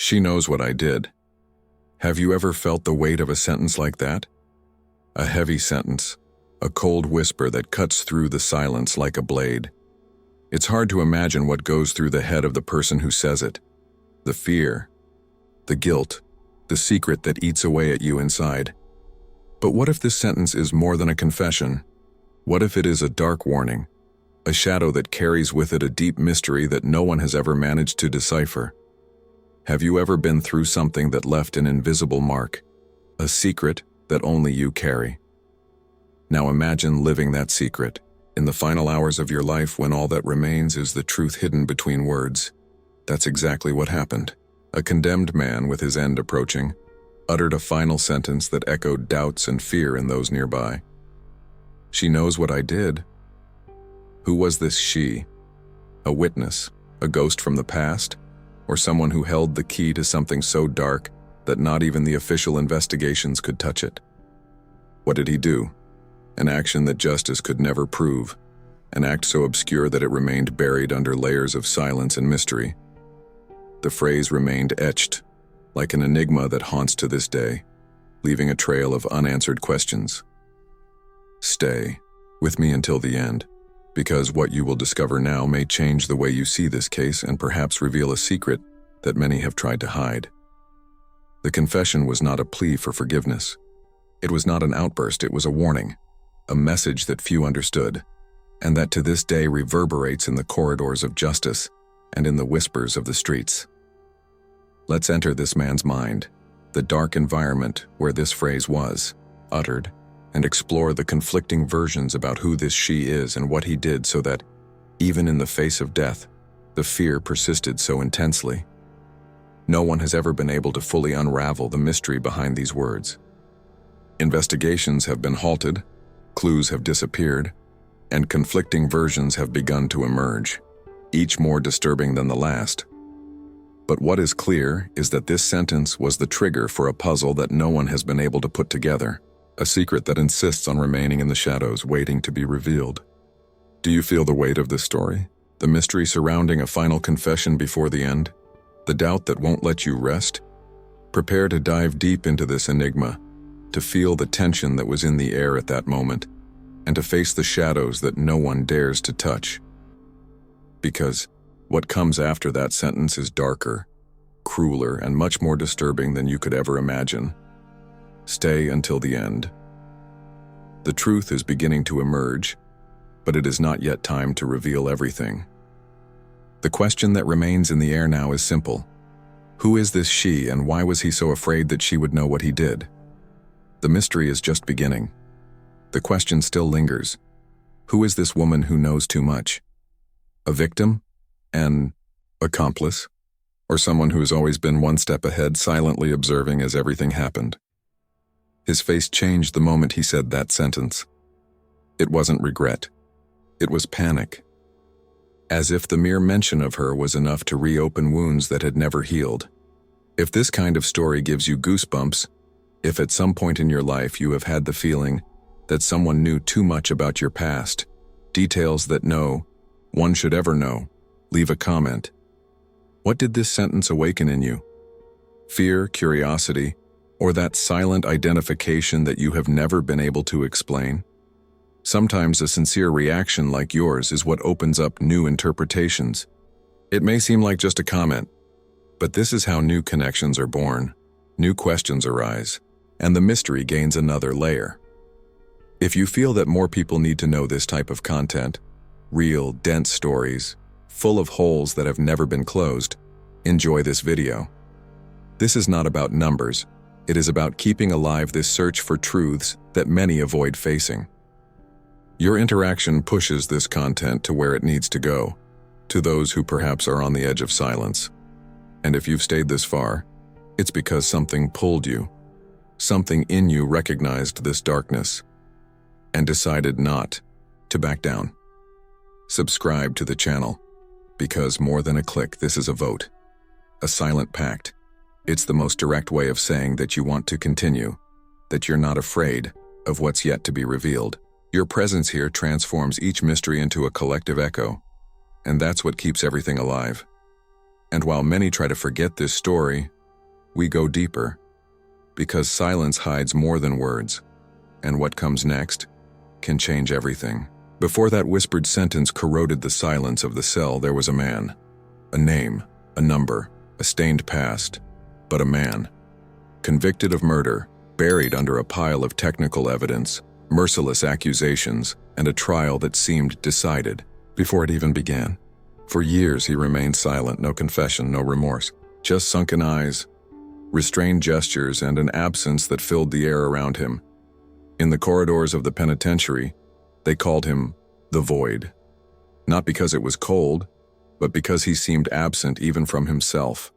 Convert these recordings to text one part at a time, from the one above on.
She knows what I did. Have you ever felt the weight of a sentence like that? A heavy sentence, a cold whisper that cuts through the silence like a blade. It's hard to imagine what goes through the head of the person who says it. The fear, the guilt, the secret that eats away at you inside. But what if this sentence is more than a confession? What if it is a dark warning, a shadow that carries with it a deep mystery that no one has ever managed to decipher? Have you ever been through something that left an invisible mark, a secret that only you carry? Now imagine living that secret, in the final hours of your life when all that remains is the truth hidden between words. That's exactly what happened. A condemned man with his end approaching, uttered a final sentence that echoed doubts and fear in those nearby. She knows what I did. Who was this she? A witness, a ghost from the past, or someone who held the key to something so dark that not even the official investigations could touch it? What did he do? An action that justice could never prove, an act so obscure that it remained buried under layers of silence and mystery. The phrase remained etched, like an enigma that haunts to this day, leaving a trail of unanswered questions. Stay with me until the end, because what you will discover now may change the way you see this case and perhaps reveal a secret that many have tried to hide. The confession was not a plea for forgiveness. It was not an outburst, it was a warning, a message that few understood, and that to this day reverberates in the corridors of justice and in the whispers of the streets. Let's enter this man's mind, the dark environment where this phrase was uttered, and explore the conflicting versions about who this she is and what he did so that, even in the face of death, the fear persisted so intensely. No one has ever been able to fully unravel the mystery behind these words. Investigations have been halted, clues have disappeared, and conflicting versions have begun to emerge, each more disturbing than the last. But what is clear is that this sentence was the trigger for a puzzle that no one has been able to put together. A secret that insists on remaining in the shadows, waiting to be revealed. Do you feel the weight of this story? The mystery surrounding a final confession before the end? The doubt that won't let you rest? Prepare to dive deep into this enigma, to feel the tension that was in the air at that moment, and to face the shadows that no one dares to touch. Because what comes after that sentence is darker, crueler, and much more disturbing than you could ever imagine. Stay until the end. The truth is beginning to emerge, but it is not yet time to reveal everything. The question that remains in the air now is simple. Who is this she, and why was he so afraid that she would know what he did? The mystery is just beginning. The question still lingers. Who is this woman who knows too much? A victim? An accomplice? Or someone who has always been one step ahead, silently observing as everything happened? His face changed the moment he said that sentence. It wasn't regret. It was panic. As if the mere mention of her was enough to reopen wounds that had never healed. If this kind of story gives you goosebumps, if at some point in your life you have had the feeling that someone knew too much about your past, details that no one should ever know, leave a comment. What did this sentence awaken in you? Fear, curiosity, or that silent identification that you have never been able to explain? Sometimes a sincere reaction like yours is what opens up new interpretations. It may seem like just a comment, but this is how new connections are born, new questions arise, and the mystery gains another layer. If you feel that more people need to know this type of content, real, dense stories, full of holes that have never been closed, enjoy this video. This is not about numbers. It is about keeping alive this search for truths that many avoid facing. Your interaction pushes this content to where it needs to go, to those who perhaps are on the edge of silence. And if you've stayed this far, it's because something pulled you. Something in you recognized this darkness and decided not to back down. Subscribe to the channel, because more than a click, this is a vote, a silent pact. It's the most direct way of saying that you want to continue, that you're not afraid of what's yet to be revealed. Your presence here transforms each mystery into a collective echo, and that's what keeps everything alive. And while many try to forget this story, we go deeper, because silence hides more than words, and what comes next can change everything. Before that whispered sentence corroded the silence of the cell, there was a man. A name, a number, a stained past, but a man. Convicted of murder, buried under a pile of technical evidence, merciless accusations, and a trial that seemed decided before it even began. For years he remained silent, no confession, no remorse, just sunken eyes, restrained gestures, and an absence that filled the air around him. In the corridors of the penitentiary, they called him the Void. Not because it was cold, but because he seemed absent even from himself.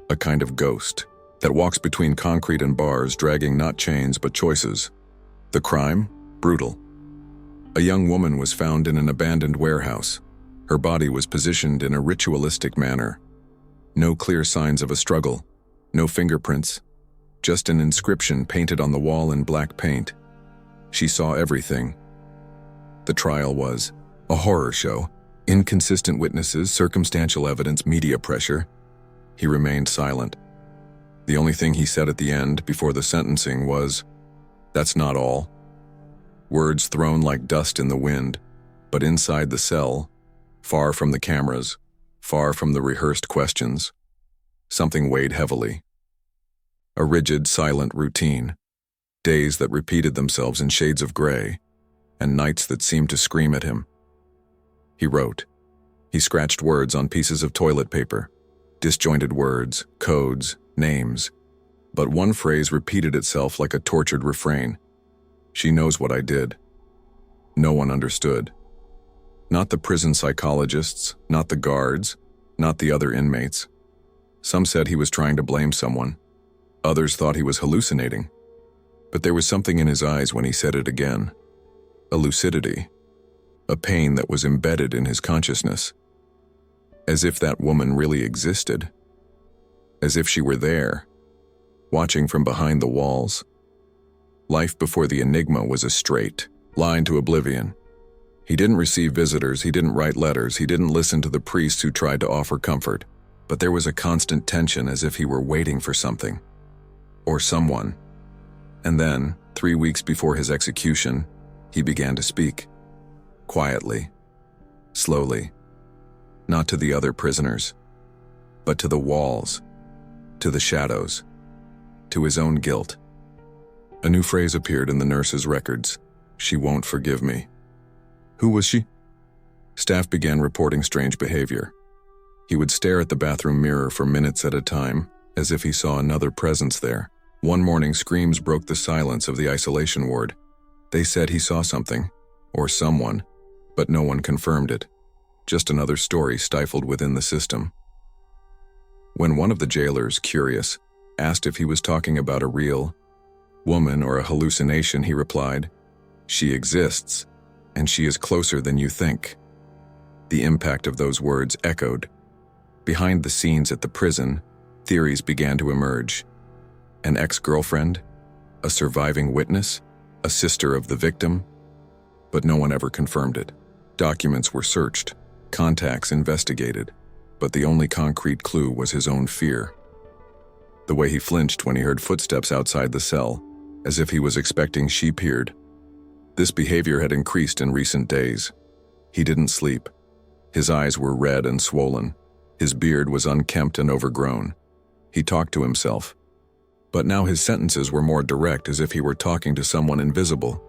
A kind of ghost that walks between concrete and bars, dragging not chains but choices. The crime? Brutal. A young woman was found in an abandoned warehouse. Her body was positioned in a ritualistic manner. No clear signs of a struggle, no fingerprints, just an inscription painted on the wall in black paint. She saw everything. The trial was a horror show. Inconsistent witnesses, circumstantial evidence, media pressure. He remained silent. The only thing he said at the end, before the sentencing, was, "That's not all." Words thrown like dust in the wind, but inside the cell, far from the cameras, far from the rehearsed questions, something weighed heavily. A rigid, silent routine. Days that repeated themselves in shades of gray, and nights that seemed to scream at him. He wrote. He scratched words on pieces of toilet paper, disjointed words, codes, names. But one phrase repeated itself like a tortured refrain. "She knows what I did." No one understood. Not the prison psychologists, not the guards, not the other inmates. Some said he was trying to blame someone. Others thought he was hallucinating. But there was something in his eyes when he said it again. A lucidity. A pain that was embedded in his consciousness. As if that woman really existed. As if she were there, watching from behind the walls. Life before the enigma was a straight line to oblivion. He didn't receive visitors, he didn't write letters, he didn't listen to the priests who tried to offer comfort. But there was a constant tension, as if he were waiting for something. Or someone. And then, 3 weeks before his execution, he began to speak. Quietly. Slowly. Not to the other prisoners, but to the walls, to the shadows, to his own guilt. A new phrase appeared in the nurse's records. "She won't forgive me." Who was she? Staff began reporting strange behavior. He would stare at the bathroom mirror for minutes at a time, as if he saw another presence there. One morning, screams broke the silence of the isolation ward. They said he saw something, or someone, but no one confirmed it. Just another story stifled within the system. When one of the jailers, curious, asked if he was talking about a real woman or a hallucination, he replied, "She exists, and she is closer than you think." The impact of those words echoed. Behind the scenes at the prison, theories began to emerge. An ex-girlfriend? A surviving witness? A sister of the victim? But no one ever confirmed it. Documents were searched, contacts investigated, but the only concrete clue was his own fear. The way he flinched when he heard footsteps outside the cell, as if he was expecting sheep-herd. This behavior had increased in recent days. He didn't sleep. His eyes were red and swollen. His beard was unkempt and overgrown. He talked to himself. But now his sentences were more direct, as if he were talking to someone invisible.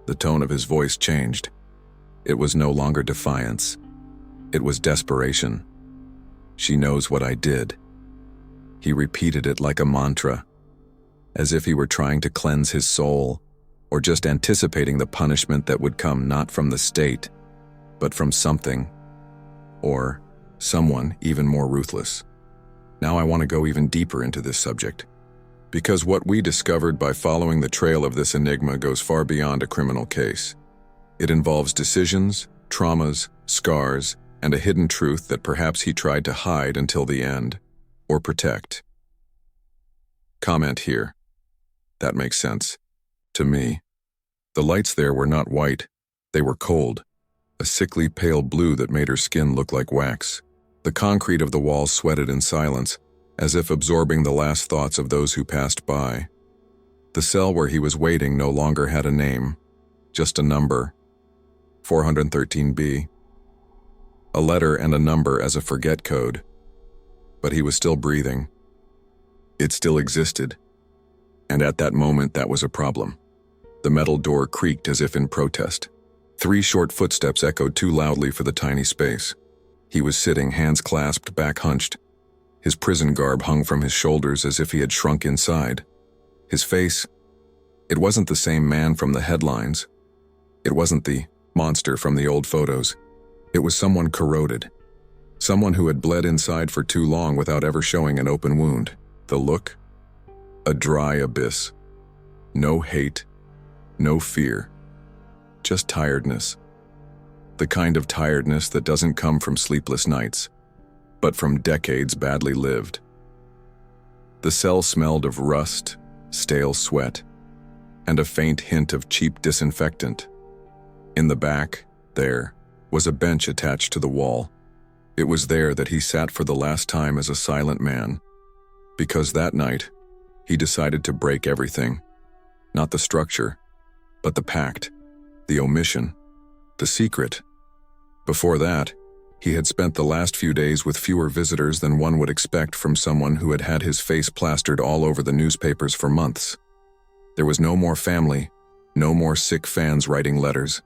The tone of his voice changed. It was no longer defiance. It was desperation. "She knows what I did." He repeated it like a mantra, as if he were trying to cleanse his soul, or just anticipating the punishment that would come not from the state, but from something, or someone even more ruthless. Now I want to go even deeper into this subject, because what we discovered by following the trail of this enigma goes far beyond a criminal case. It involves decisions, traumas, scars, and a hidden truth that perhaps he tried to hide until the end, or protect. Comment here. That makes sense. To me. The lights there were not white, they were cold, a sickly pale blue that made her skin look like wax. The concrete of the walls sweated in silence, as if absorbing the last thoughts of those who passed by. The cell where he was waiting no longer had a name, just a number, 413B. A letter and a number as a forget code. But he was still breathing. It still existed. And at that moment, that was a problem. The metal door creaked as if in protest. 3 short footsteps echoed too loudly for the tiny space. He was sitting, hands clasped, back hunched. His prison garb hung from his shoulders as if he had shrunk inside. His face, it wasn't the same man from the headlines. It wasn't the monster from the old photos. It was someone corroded. Someone who had bled inside for too long without ever showing an open wound. The look? A dry abyss. No hate, no fear. Just tiredness. The kind of tiredness that doesn't come from sleepless nights, but from decades badly lived. The cell smelled of rust, stale sweat, and a faint hint of cheap disinfectant. In the back, there, was a bench attached to the wall. It was there that he sat for the last time as a silent man, because that night, he decided to break everything. Not the structure, but the pact, the omission, the secret. Before that, he had spent the last few days with fewer visitors than one would expect from someone who had had his face plastered all over the newspapers for months. There was no more family, no more sick fans writing letters.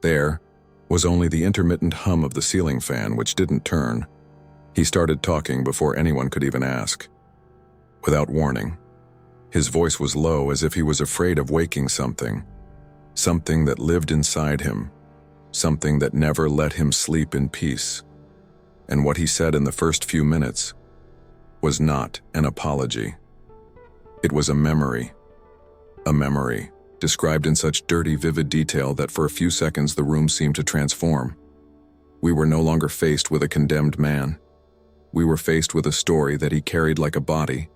There was only the intermittent hum of the ceiling fan, which didn't turn. He started talking before anyone could even ask. Without warning. His voice was low, as if he was afraid of waking something. Something that lived inside him. Something that never let him sleep in peace. And what he said in the first few minutes was not an apology. It was a memory. A memory, described in such dirty, vivid detail that for a few seconds the room seemed to transform. We were no longer faced with a condemned man. We were faced with a story that he carried like a body,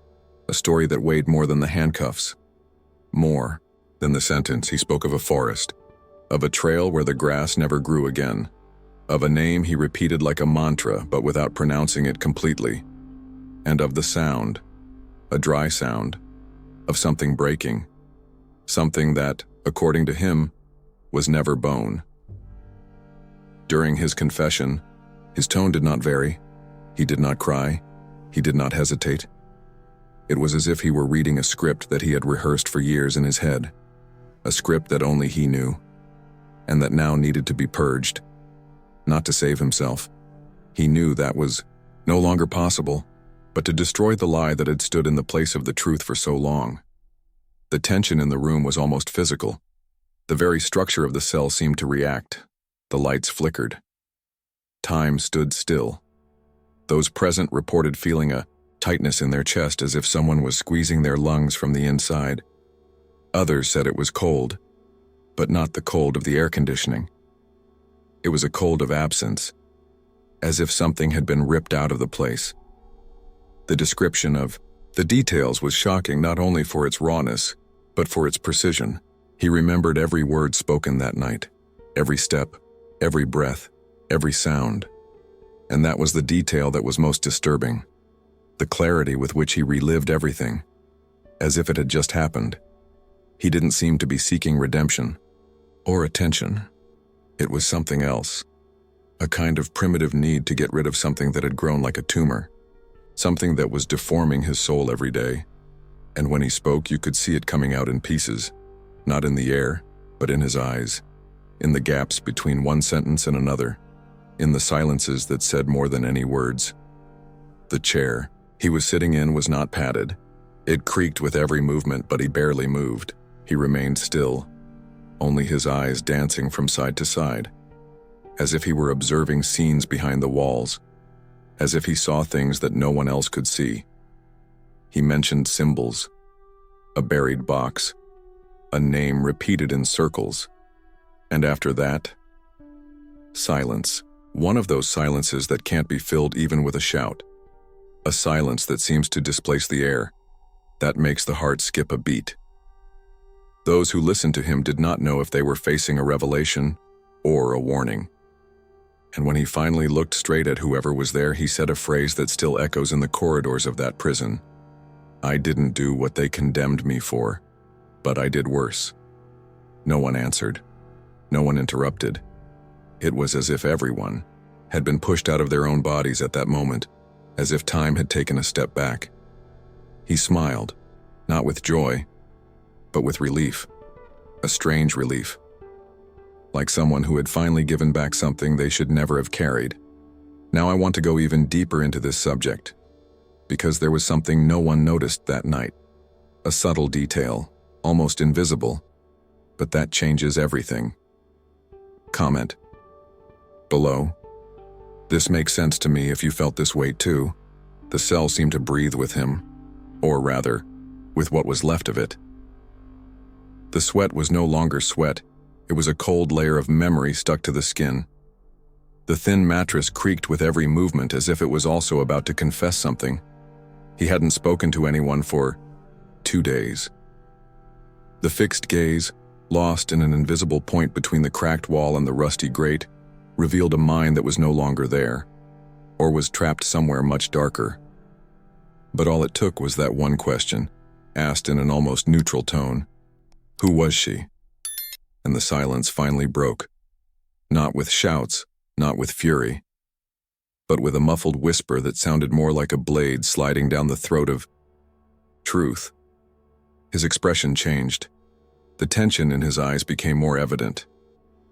a story that weighed more than the handcuffs. More than the sentence. He spoke of a forest, of a trail where the grass never grew again, of a name he repeated like a mantra but without pronouncing it completely, and of the sound, a dry sound, of something breaking, something that, according to him, was never bone. During his confession, his tone did not vary. He did not cry. He did not hesitate. It was as if he were reading a script that he had rehearsed for years in his head, a script that only he knew, and that now needed to be purged. Not to save himself. He knew that was no longer possible, but to destroy the lie that had stood in the place of the truth for so long. The tension in the room was almost physical. The very structure of the cell seemed to react. The lights flickered. Time stood still. Those present reported feeling a tightness in their chest as if someone was squeezing their lungs from the inside. Others said it was cold, but not the cold of the air conditioning. It was a cold of absence, as if something had been ripped out of the place. The description of the details was shocking not only for its rawness, but for its precision. He remembered every word spoken that night, every step, every breath, every sound. And that was the detail that was most disturbing. The clarity with which he relived everything, as if it had just happened. He didn't seem to be seeking redemption or attention. It was something else, a kind of primitive need to get rid of something that had grown like a tumor, something that was deforming his soul every day. And when he spoke, you could see it coming out in pieces, not in the air, but in his eyes, in the gaps between one sentence and another, in the silences that said more than any words. The chair he was sitting in was not padded. It creaked with every movement, but he barely moved. He remained still, only his eyes dancing from side to side, as if he were observing scenes behind the walls, as if he saw things that no one else could see. He mentioned symbols, a buried box, a name repeated in circles, and after that, silence. One of those silences that can't be filled even with a shout. A silence that seems to displace the air, that makes the heart skip a beat. Those who listened to him did not know if they were facing a revelation or a warning. And when he finally looked straight at whoever was there, he said a phrase that still echoes in the corridors of that prison. "I didn't do what they condemned me for, but I did worse." No one answered. No one interrupted. It was as if everyone had been pushed out of their own bodies at that moment, as if time had taken a step back. He smiled, not with joy, but with relief, a strange relief, like someone who had finally given back something they should never have carried. Now I want to go even deeper into this subject, because there was something no one noticed that night, a subtle detail, almost invisible, but that changes everything. Comment below. This makes sense to me if you felt this way too. The cell seemed to breathe with him, or rather, with what was left of it. The sweat was no longer sweat, it was a cold layer of memory stuck to the skin. The thin mattress creaked with every movement as if it was also about to confess something. He hadn't spoken to anyone for 2 days. The fixed gaze, lost in an invisible point between the cracked wall and the rusty grate, revealed a mind that was no longer there, or was trapped somewhere much darker. But all it took was that one question, asked in an almost neutral tone. Who was she? And the silence finally broke. Not with shouts, not with fury, but with a muffled whisper that sounded more like a blade sliding down the throat of truth. His expression changed. The tension in his eyes became more evident.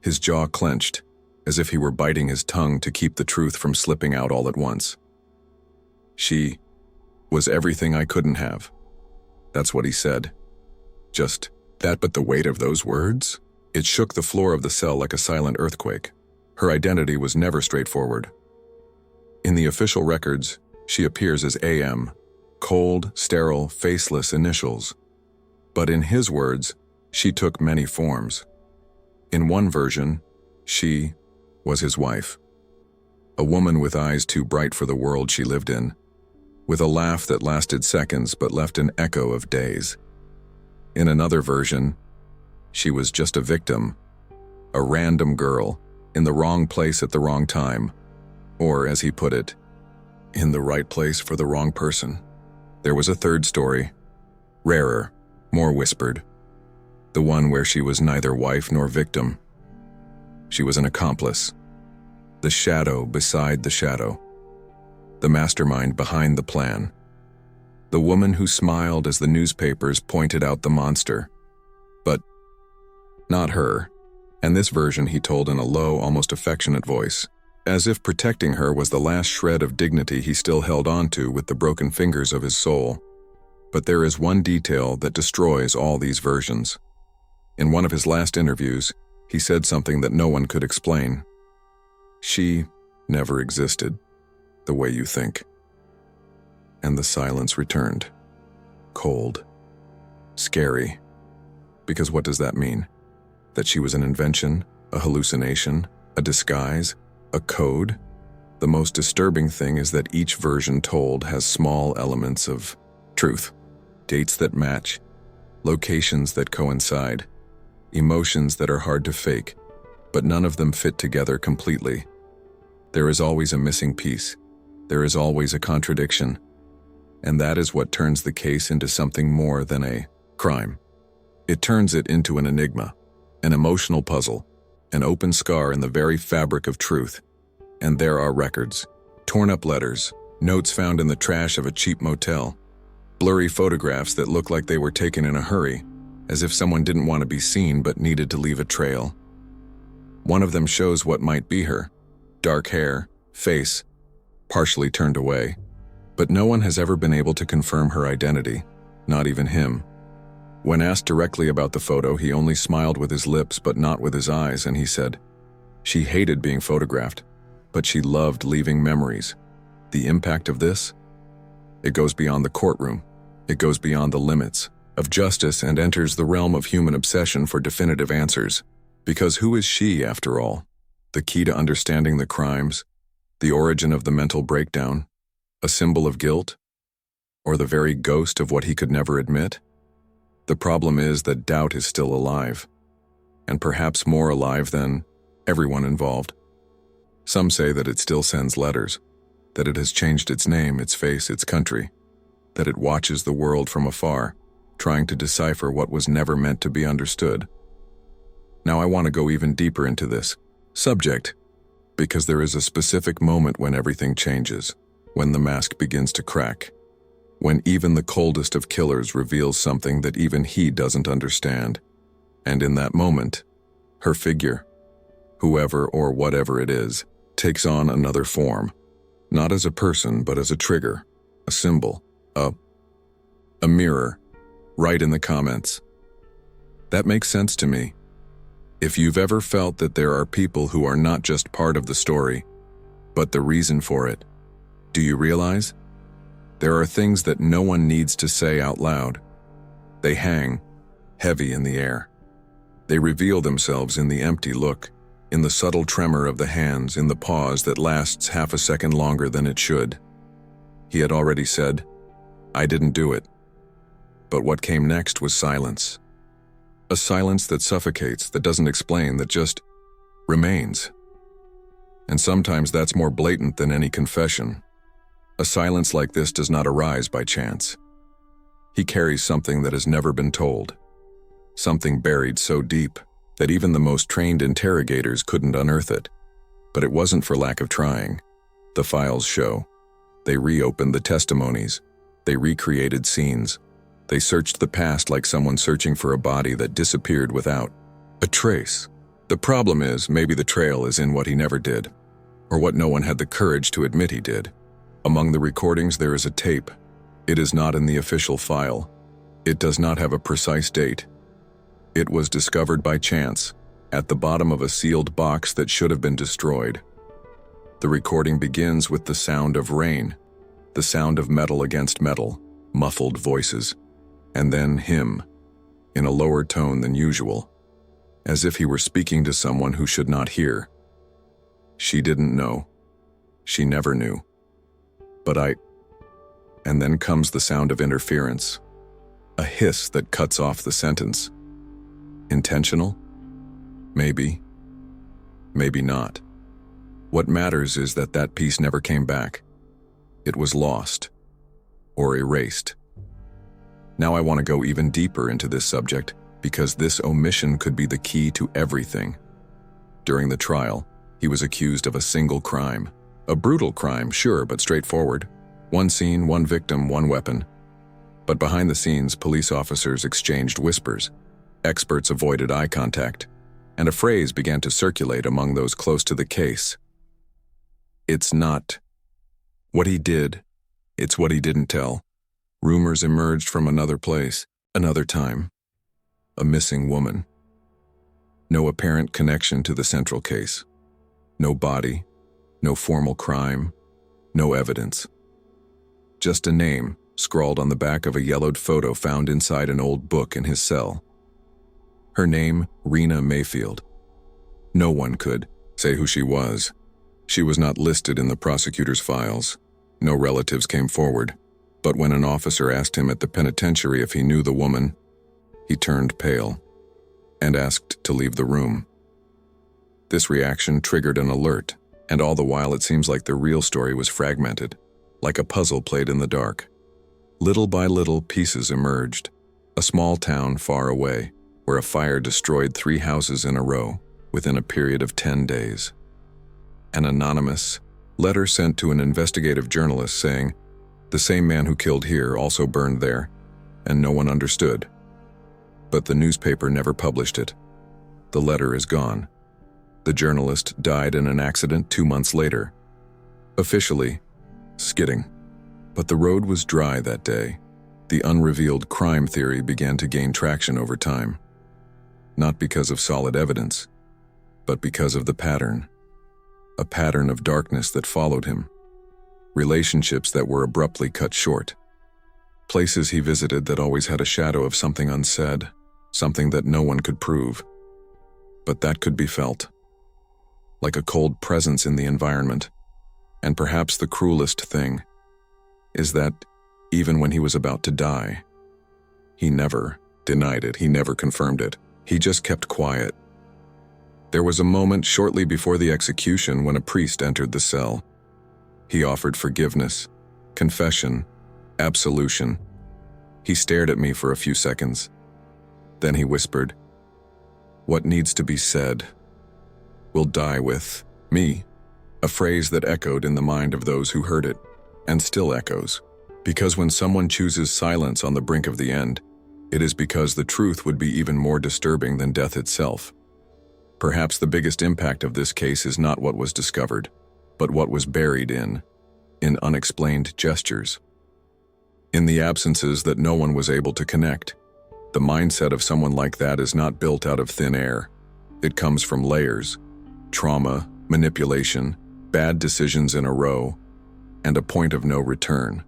His jaw clenched, as if he were biting his tongue to keep the truth from slipping out all at once. She was everything I couldn't have. That's what he said. Just that, but the weight of those words? It shook the floor of the cell like a silent earthquake. Her identity was never straightforward. In the official records, she appears as AM, cold, sterile, faceless initials. But in his words, she took many forms. In one version, she was his wife. A woman with eyes too bright for the world she lived in, with a laugh that lasted seconds but left an echo of days. In another version, she was just a victim, a random girl, in the wrong place at the wrong time, or, as he put it, in the right place for the wrong person. There was a third story, rarer, more whispered, the one where she was neither wife nor victim. She was an accomplice, the shadow beside the shadow, the mastermind behind the plan, the woman who smiled as the newspapers pointed out the monster. But not her, and this version he told in a low, almost affectionate voice, as if protecting her was the last shred of dignity he still held on to with the broken fingers of his soul. But there is one detail that destroys all these versions. In one of his last interviews, he said something that no one could explain. She never existed, the way you think. And the silence returned. Cold. Scary. Because what does that mean? That she was an invention, a hallucination, a disguise, a code? The most disturbing thing is that each version told has small elements of truth. Dates that match, locations that coincide, emotions that are hard to fake, but none of them fit together completely. There is always a missing piece. There is always a contradiction. And that is what turns the case into something more than a crime. It turns it into an enigma, an emotional puzzle, an open scar in the very fabric of truth. And there are records, torn-up letters, notes found in the trash of a cheap motel, blurry photographs that look like they were taken in a hurry, as if someone didn't want to be seen but needed to leave a trail. One of them shows what might be her. Dark hair, face, partially turned away. But no one has ever been able to confirm her identity, not even him. When asked directly about the photo, he only smiled with his lips but not with his eyes, and he said, she hated being photographed, but she loved leaving memories. The impact of this? It goes beyond the courtroom. It goes beyond the limits of justice and enters the realm of human obsession for definitive answers. Because who is she, after all? The key to understanding the crimes? The origin of the mental breakdown? A symbol of guilt? Or the very ghost of what he could never admit? The problem is that doubt is still alive, and perhaps more alive than everyone involved. Some say that it still sends letters, that it has changed its name, its face, its country, that it watches the world from afar, trying to decipher what was never meant to be understood. Now I want to go even deeper into this subject, because there is a specific moment when everything changes, when the mask begins to crack, when even the coldest of killers reveals something that even he doesn't understand. And in that moment, her figure, whoever or whatever it is, takes on another form, not as a person but as a trigger, a symbol, a mirror. Write in the comments. That makes sense to me. If you've ever felt that there are people who are not just part of the story, but the reason for it, do you realize? There are things that no one needs to say out loud. They hang, heavy in the air. They reveal themselves in the empty look, in the subtle tremor of the hands, in the pause that lasts half a second longer than it should. He had already said, "I didn't do it." But what came next was silence. A silence that suffocates, that doesn't explain, that just remains. And sometimes that's more blatant than any confession. A silence like this does not arise by chance. He carries something that has never been told, something buried so deep that even the most trained interrogators couldn't unearth it. But it wasn't for lack of trying. The files show. They reopened the testimonies. They recreated scenes. They searched the past like someone searching for a body that disappeared without a trace. The problem is, maybe the trail is in what he never did, or what no one had the courage to admit he did. Among the recordings there is a tape. It is not in the official file. It does not have a precise date. It was discovered by chance, at the bottom of a sealed box that should have been destroyed. The recording begins with the sound of rain, the sound of metal against metal, muffled voices, and then him, in a lower tone than usual, as if he were speaking to someone who should not hear. She didn't know. She never knew. But And then comes the sound of interference, a hiss that cuts off the sentence. Intentional? Maybe. Maybe not. What matters is that that piece never came back. It was lost, or erased. Now I want to go even deeper into this subject, because this omission could be the key to everything. During the trial, he was accused of a single crime. A brutal crime, sure, but straightforward. One scene, one victim, one weapon. But behind the scenes, police officers exchanged whispers. Experts avoided eye contact, and a phrase began to circulate among those close to the case. It's not what he did, it's what he didn't tell. Rumors emerged from another place, another time. A missing woman. No apparent connection to the central case. No body, no formal crime, no evidence. Just a name scrawled on the back of a yellowed photo found inside an old book in his cell. Her name, Rena Mayfield. No one could say who she was. She was not listed in the prosecutor's files. No relatives came forward. But when an officer asked him at the penitentiary if he knew the woman, he turned pale and asked to leave the room. This reaction triggered an alert, and all the while it seems like the real story was fragmented, like a puzzle played in the dark. Little by little, pieces emerged. A small town far away, where a fire destroyed 3 houses in a row within a period of 10 days. An anonymous letter sent to an investigative journalist saying, "The same man who killed here also burned there," and no one understood. But the newspaper never published it. The letter is gone. The journalist died in an accident 2 months later. Officially, skidding. But the road was dry that day. The unrevealed crime theory began to gain traction over time. Not because of solid evidence, but because of the pattern. A pattern of darkness that followed him. Relationships that were abruptly cut short. Places he visited that always had a shadow of something unsaid, something that no one could prove. But that could be felt. Like a cold presence in the environment. And perhaps the cruelest thing is that even when he was about to die, he never denied it, he never confirmed it. He just kept quiet. There was a moment shortly before the execution when a priest entered the cell. He offered forgiveness, confession, absolution. He stared at me for a few seconds. Then he whispered, "What needs to be said will die with me," a phrase that echoed in the mind of those who heard it, and still echoes. Because when someone chooses silence on the brink of the end, it is because the truth would be even more disturbing than death itself. Perhaps the biggest impact of this case is not what was discovered, but what was buried in unexplained gestures. In the absences that no one was able to connect. The mindset of someone like that is not built out of thin air. It comes from layers, trauma, manipulation, bad decisions in a row, and a point of no return.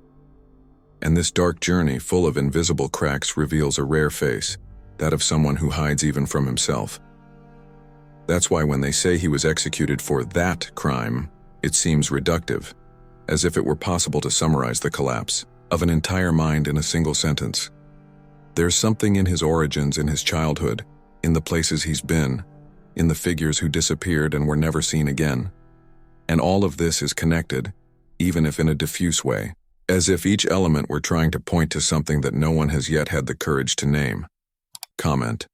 And this dark journey full of invisible cracks reveals a rare face, that of someone who hides even from himself. That's why when they say he was executed for that crime, it seems reductive, as if it were possible to summarize the collapse of an entire mind in a single sentence. There's something in his origins, in his childhood, in the places he's been, in the figures who disappeared and were never seen again. And all of this is connected, even if in a diffuse way, as if each element were trying to point to something that no one has yet had the courage to name. Comment.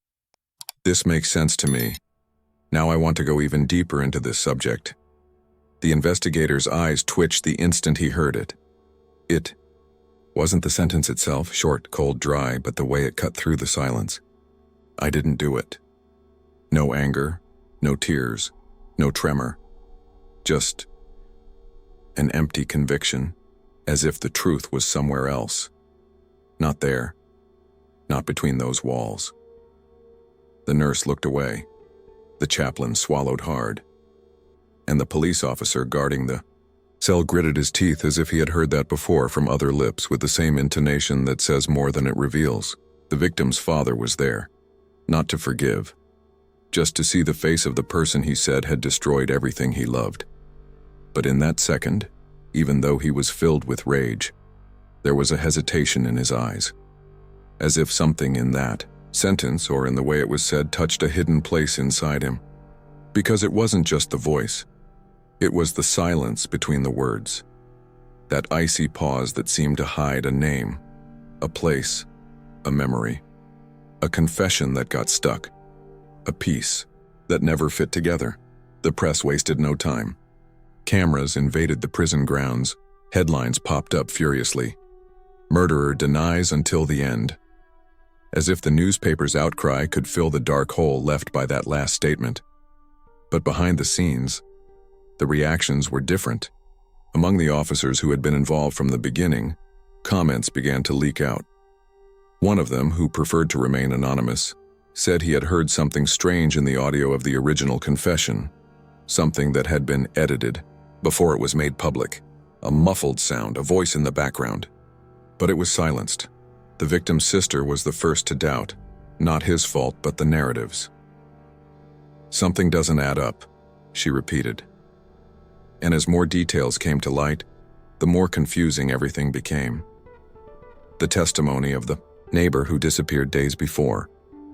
This makes sense to me. Now I want to go even deeper into this subject. The investigator's eyes twitched the instant he heard it. It wasn't the sentence itself, short, cold, dry, but the way it cut through the silence. I didn't do it. No anger, no tears, no tremor. Just an empty conviction, as if the truth was somewhere else. Not there. Not between those walls. The nurse looked away. The chaplain swallowed hard. And the police officer guarding the cell gritted his teeth as if he had heard that before from other lips with the same intonation that says more than it reveals. The victim's father was there. Not to forgive. Just to see the face of the person he said had destroyed everything he loved. But in that second, even though he was filled with rage, there was a hesitation in his eyes. As if something in that sentence or in the way it was said touched a hidden place inside him. Because it wasn't just the voice. It was the silence between the words. That icy pause that seemed to hide a name, a place, a memory. A confession that got stuck. A piece that never fit together. The press wasted no time. Cameras invaded the prison grounds. Headlines popped up furiously. Murderer denies until the end. As if the newspaper's outcry could fill the dark hole left by that last statement. But behind the scenes, the reactions were different. Among the officers who had been involved from the beginning, comments began to leak out. One of them, who preferred to remain anonymous, said he had heard something strange in the audio of the original confession, something that had been edited before it was made public, a muffled sound, a voice in the background. But it was silenced. The victim's sister was the first to doubt, not his fault but the narrative's. "Something doesn't add up," she repeated. And as more details came to light, the more confusing everything became. The testimony of the neighbor who disappeared days before,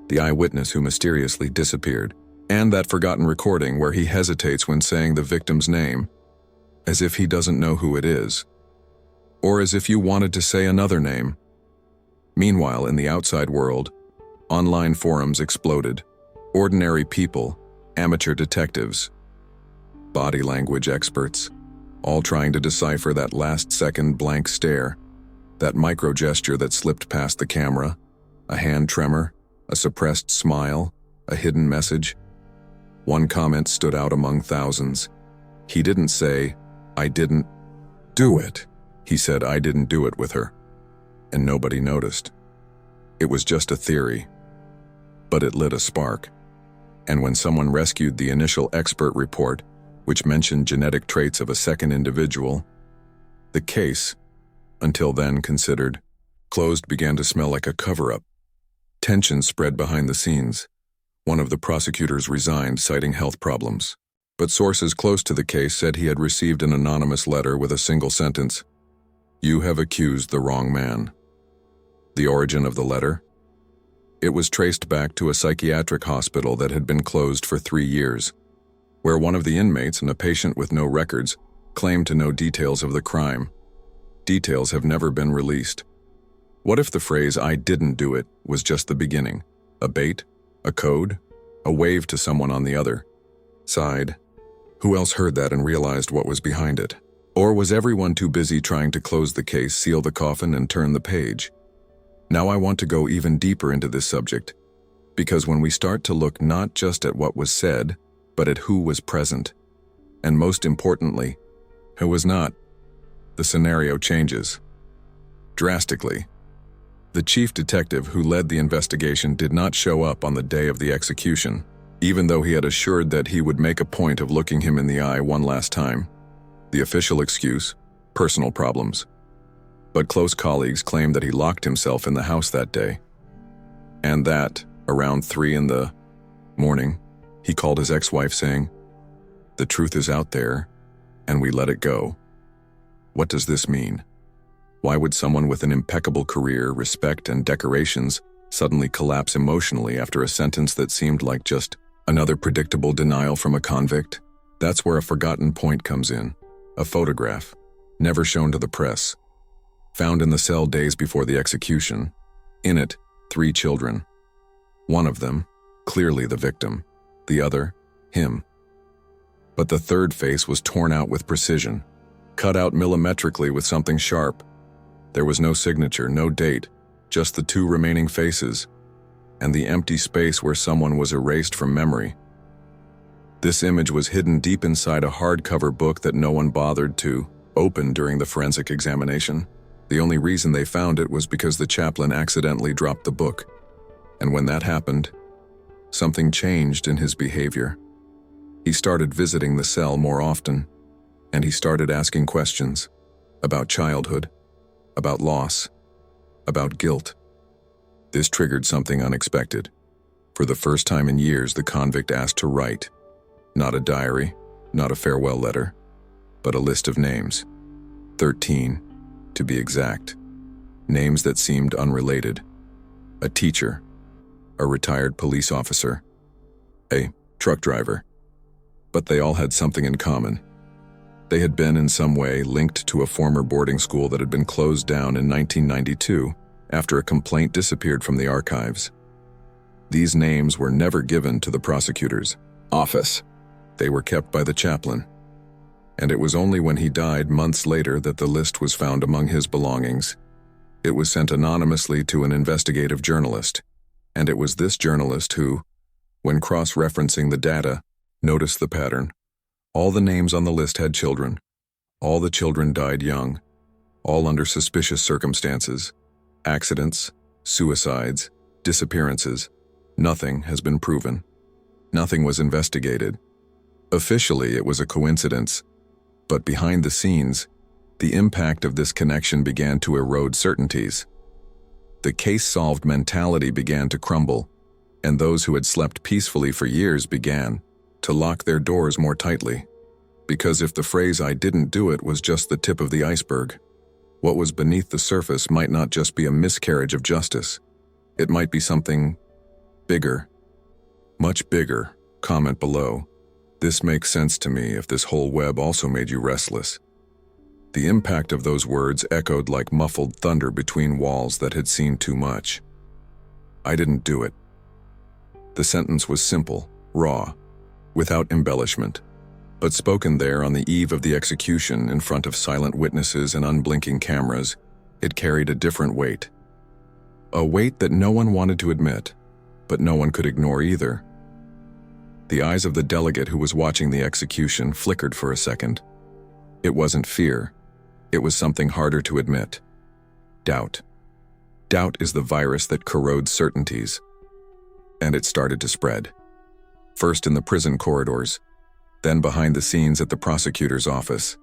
the eyewitness who mysteriously disappeared, and that forgotten recording where he hesitates when saying the victim's name, as if he doesn't know who it is, or as if you wanted to say another name. Meanwhile, in the outside world, online forums exploded. Ordinary people, amateur detectives, body language experts, all trying to decipher that last-second blank stare, that micro-gesture that slipped past the camera, a hand tremor, a suppressed smile, a hidden message. One comment stood out among thousands. He didn't say, "I didn't do it." He said, "I didn't do it with her." And nobody noticed. It was just a theory. But it lit a spark. And when someone rescued the initial expert report, which mentioned genetic traits of a second individual, the case, until then considered closed, began to smell like a cover-up. Tension spread behind the scenes. One of the prosecutors resigned, citing health problems. But sources close to the case said he had received an anonymous letter with a single sentence: "You have accused the wrong man." The origin of the letter? It was traced back to a psychiatric hospital that had been closed for 3 years, where one of the inmates and a patient with no records claimed to know details of the crime. Details have never been released. What if the phrase "I didn't do it" was just the beginning? A bait? A code? A wave to someone on the other side? Who else heard that and realized what was behind it? Or was everyone too busy trying to close the case, seal the coffin, and turn the page? Now I want to go even deeper into this subject, because when we start to look not just at what was said, but at who was present, and most importantly, who was not, the scenario changes drastically. The chief detective who led the investigation did not show up on the day of the execution, even though he had assured that he would make a point of looking him in the eye one last time. The official excuse: personal problems. But close colleagues claimed that he locked himself in the house that day, and that, around 3 in the morning, he called his ex-wife saying, "The truth is out there, and we let it go." What does this mean? Why would someone with an impeccable career, respect, and decorations suddenly collapse emotionally after a sentence that seemed like just another predictable denial from a convict? That's where a forgotten point comes in. A photograph, never shown to the press, found in the cell days before the execution. In it, 3 children. One of them, clearly the victim. The other, him. But the third face was torn out with precision, cut out millimetrically with something sharp. There was no signature, no date, just the 2 remaining faces, and the empty space where someone was erased from memory. This image was hidden deep inside a hardcover book that no one bothered to open during the forensic examination. The only reason they found it was because the chaplain accidentally dropped the book. And when that happened, something changed in his behavior. He started visiting the cell more often, and he started asking questions about childhood, about loss, about guilt. This triggered something unexpected. For the first time in years, the convict asked to write, not a diary, not a farewell letter, but a list of names. 13, to be exact. Names that seemed unrelated. A teacher, a retired police officer, a truck driver. But they all had something in common. They had been in some way linked to a former boarding school that had been closed down in 1992 after a complaint disappeared from the archives. These names were never given to the prosecutor's office. They were kept by the chaplain. And it was only when he died months later that the list was found among his belongings. It was sent anonymously to an investigative journalist, and it was this journalist who, when cross-referencing the data, noticed the pattern. All the names on the list had children. All the children died young, all under suspicious circumstances. Accidents, suicides, disappearances. Nothing has been proven. Nothing was investigated. Officially, it was a coincidence, but behind the scenes, the impact of this connection began to erode certainties. The case-solved mentality began to crumble, and those who had slept peacefully for years began to lock their doors more tightly. Because if the phrase "I didn't do it" was just the tip of the iceberg, what was beneath the surface might not just be a miscarriage of justice. It might be something bigger. Much bigger. Comment below. This makes sense to me if this whole web also made you restless. The impact of those words echoed like muffled thunder between walls that had seen too much. I didn't do it. The sentence was simple, raw, without embellishment, but spoken there on the eve of the execution in front of silent witnesses and unblinking cameras, it carried a different weight. A weight that no one wanted to admit, but no one could ignore either. The eyes of the delegate who was watching the execution flickered for a second. It wasn't fear. It was something harder to admit. Doubt. Doubt is the virus that corrodes certainties. And it started to spread. First in the prison corridors, then behind the scenes at the prosecutor's office.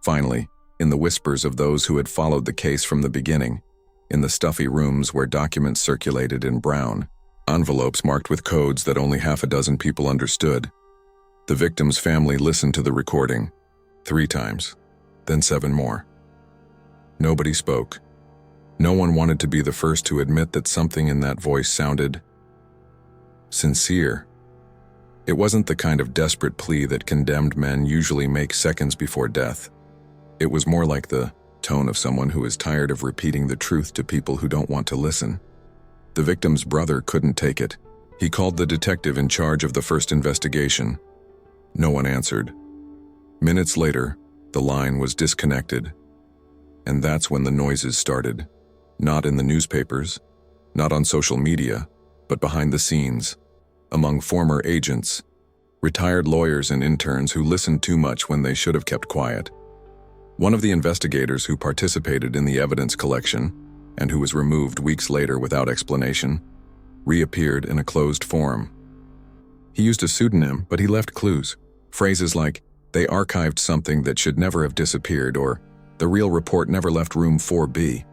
Finally, in the whispers of those who had followed the case from the beginning, in the stuffy rooms where documents circulated in brown envelopes marked with codes that only half a dozen people understood. The victim's family listened to the recording 3 times, then 7 more. Nobody spoke. No one wanted to be the first to admit that something in that voice sounded sincere. It wasn't the kind of desperate plea that condemned men usually make seconds before death. It was more like the tone of someone who is tired of repeating the truth to people who don't want to listen. The victim's brother couldn't take it. He called the detective in charge of the first investigation. No one answered. Minutes later, the line was disconnected. And that's when the noises started. Not in the newspapers, not on social media, but behind the scenes, among former agents, retired lawyers and interns who listened too much when they should have kept quiet. One of the investigators who participated in the evidence collection, and who was removed weeks later without explanation, reappeared in a closed form. He used a pseudonym, but he left clues. Phrases like, "They archived something that should never have disappeared," or "The real report never left room 4B.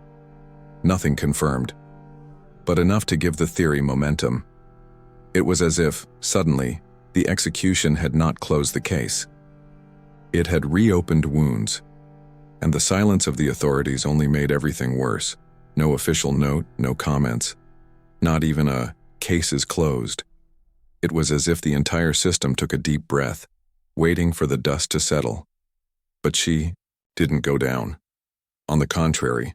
Nothing confirmed, but enough to give the theory momentum. It was as if, suddenly, the execution had not closed the case. It had reopened wounds, and the silence of the authorities only made everything worse. No official note, no comments, not even a "case is closed." It was as if the entire system took a deep breath, waiting for the dust to settle. But she didn't go down. On the contrary,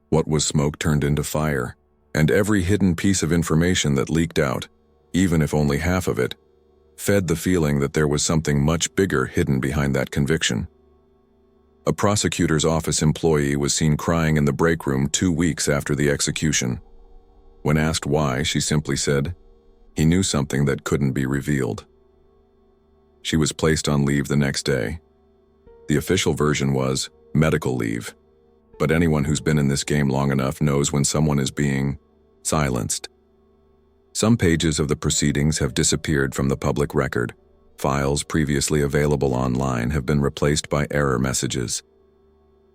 what was smoke turned into fire, and every hidden piece of information that leaked out, even if only half of it, fed the feeling that there was something much bigger hidden behind that conviction. A prosecutor's office employee was seen crying in the break room 2 weeks after the execution. When asked why, she simply said, "He knew something that couldn't be revealed." She was placed on leave the next day. The official version was medical leave, but anyone who's been in this game long enough knows when someone is being silenced. Some pages of the proceedings have disappeared from the public record. Files previously available online have been replaced by error messages.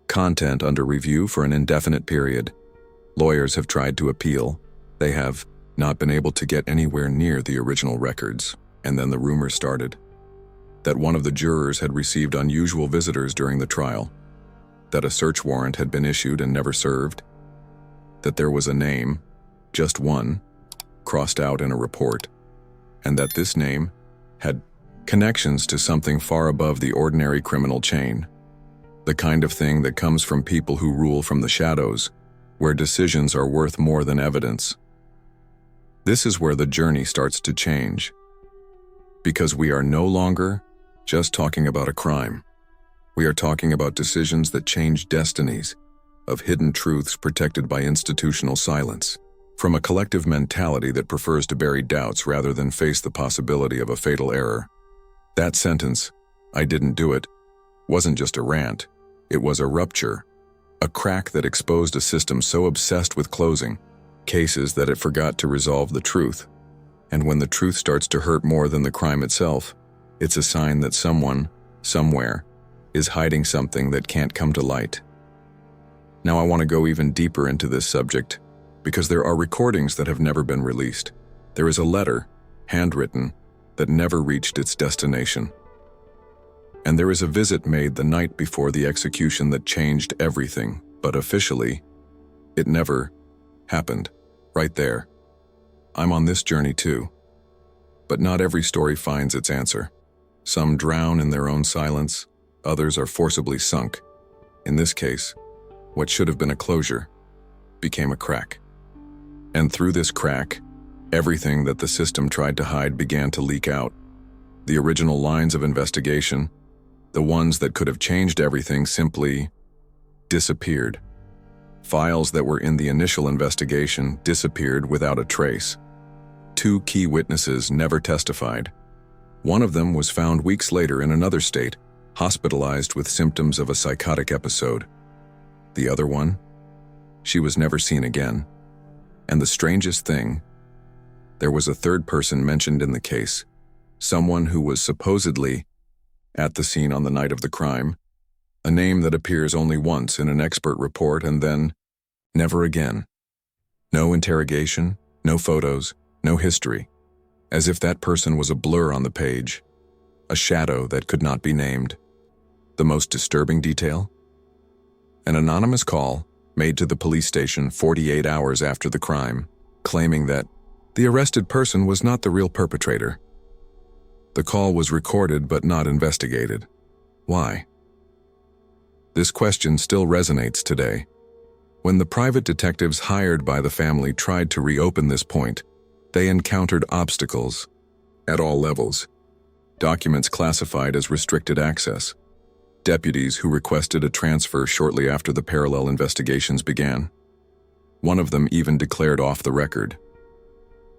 Content under review for an indefinite period. Lawyers have tried to appeal. They have not been able to get anywhere near the original records, and then the rumor started that one of the jurors had received unusual visitors during the trial, that a search warrant had been issued and never served, that there was a name, just one, crossed out in a report, and that this name had connections to something far above the ordinary criminal chain, the kind of thing that comes from people who rule from the shadows, where decisions are worth more than evidence. This is where the journey starts to change, because we are no longer just talking about a crime. We are talking about decisions that change destinies, of hidden truths protected by institutional silence, from a collective mentality that prefers to bury doubts rather than face the possibility of a fatal error. That sentence, "I didn't do it," wasn't just a rant. It was a rupture, a crack that exposed a system so obsessed with closing cases that it forgot to resolve the truth. And when the truth starts to hurt more than the crime itself, it's a sign that someone, somewhere, is hiding something that can't come to light. Now I want to go even deeper into this subject, because there are recordings that have never been released. There is a letter, handwritten, that never reached its destination. And there is a visit made the night before the execution that changed everything, but officially, it never happened. Right there. I'm on this journey too. But not every story finds its answer. Some drown in their own silence, others are forcibly sunk. In this case, what should have been a closure became a crack. And through this crack, everything that the system tried to hide began to leak out. The original lines of investigation, the ones that could have changed everything, simply disappeared. Files that were in the initial investigation disappeared without a trace. 2 key witnesses never testified. One of them was found weeks later in another state, hospitalized with symptoms of a psychotic episode. The other one? She was never seen again. And the strangest thing, there was a third person mentioned in the case, someone who was supposedly at the scene on the night of the crime, a name that appears only once in an expert report and then never again. No interrogation, no photos, no history, as if that person was a blur on the page, a shadow that could not be named. The most disturbing detail? An anonymous call, made to the police station 48 hours after the crime, claiming that the arrested person was not the real perpetrator. The call was recorded but not investigated. Why? This question still resonates today. When the private detectives hired by the family tried to reopen this point, they encountered obstacles at all levels. Documents classified as restricted access. Deputies who requested a transfer shortly after the parallel investigations began. One of them even declared off the record.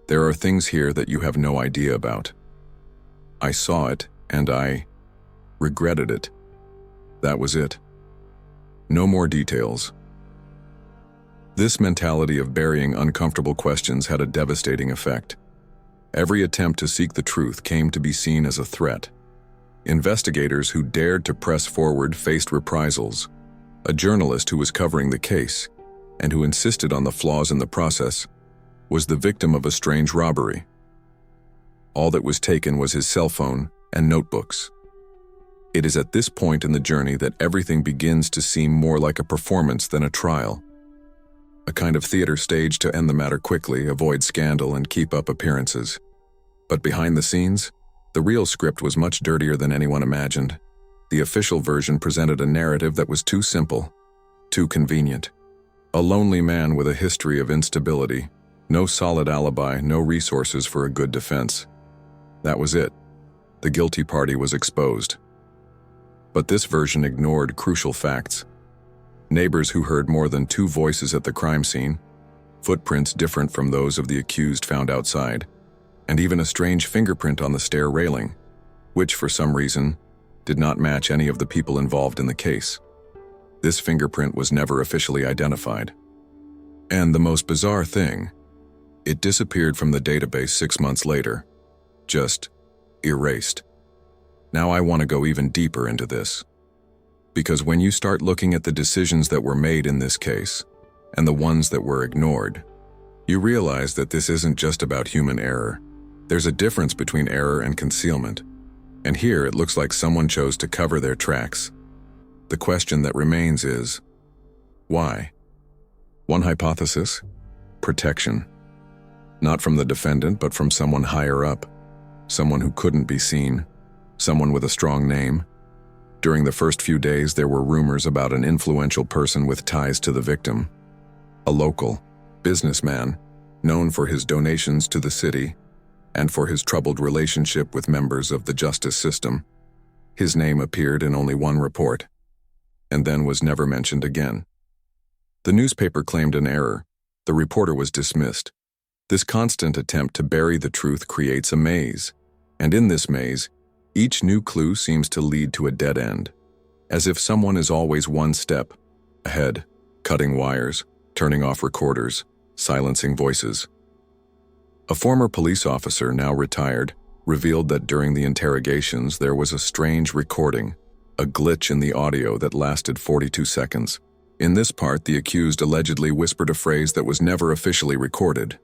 There are things here that you have no idea about. I saw it, and I regretted it. That was it. No more details. This mentality of burying uncomfortable questions had a devastating effect. Every attempt to seek the truth came to be seen as a threat. Investigators who dared to press forward faced reprisals. A journalist who was covering the case, and who insisted on the flaws in the process, was the victim of a strange robbery. All that was taken was his cell phone and notebooks. It is at this point in the journey that everything begins to seem more like a performance than a trial. A kind of theater stage to end the matter quickly, avoid scandal, and keep up appearances. But behind the scenes, the real script was much dirtier than anyone imagined. The official version presented a narrative that was too simple, too convenient. A lonely man with a history of instability, no solid alibi, no resources for a good defense. That was it. The guilty party was exposed. But this version ignored crucial facts. Neighbors who heard more than 2 voices at the crime scene, footprints different from those of the accused found outside, and even a strange fingerprint on the stair railing, which for some reason did not match any of the people involved in the case. This fingerprint was never officially identified. And the most bizarre thing, it disappeared from the database 6 months later, just erased. Now I want to go even deeper into this. Because when you start looking at the decisions that were made in this case, and the ones that were ignored, you realize that this isn't just about human error. There's a difference between error and concealment. And here it looks like someone chose to cover their tracks. The question that remains is, why? One hypothesis: protection. Not from the defendant, but from someone higher up. Someone who couldn't be seen. Someone with a strong name. During the first few days, there were rumors about an influential person with ties to the victim. A local businessman, known for his donations to the city and for his troubled relationship with members of the justice system. His name appeared in only one report, and then was never mentioned again. The newspaper claimed an error. The reporter was dismissed. This constant attempt to bury the truth creates a maze, and in this maze, each new clue seems to lead to a dead end, as if someone is always one step ahead, cutting wires, turning off recorders, silencing voices. A former police officer, now retired, revealed that during the interrogations there was a strange recording, a glitch in the audio that lasted 42 seconds. In this part, the accused allegedly whispered a phrase that was never officially recorded.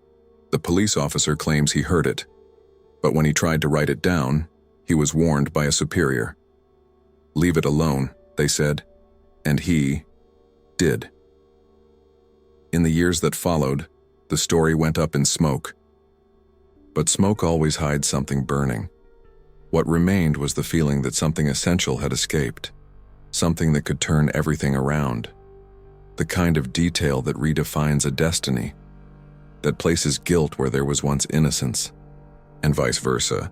The police officer claims he heard it, but when he tried to write it down, he was warned by a superior. "Leave it alone," they said, and he did. In the years that followed, the story went up in smoke. But smoke always hides something burning. What remained was the feeling that something essential had escaped, something that could turn everything around, the kind of detail that redefines a destiny, that places guilt where there was once innocence, and vice versa.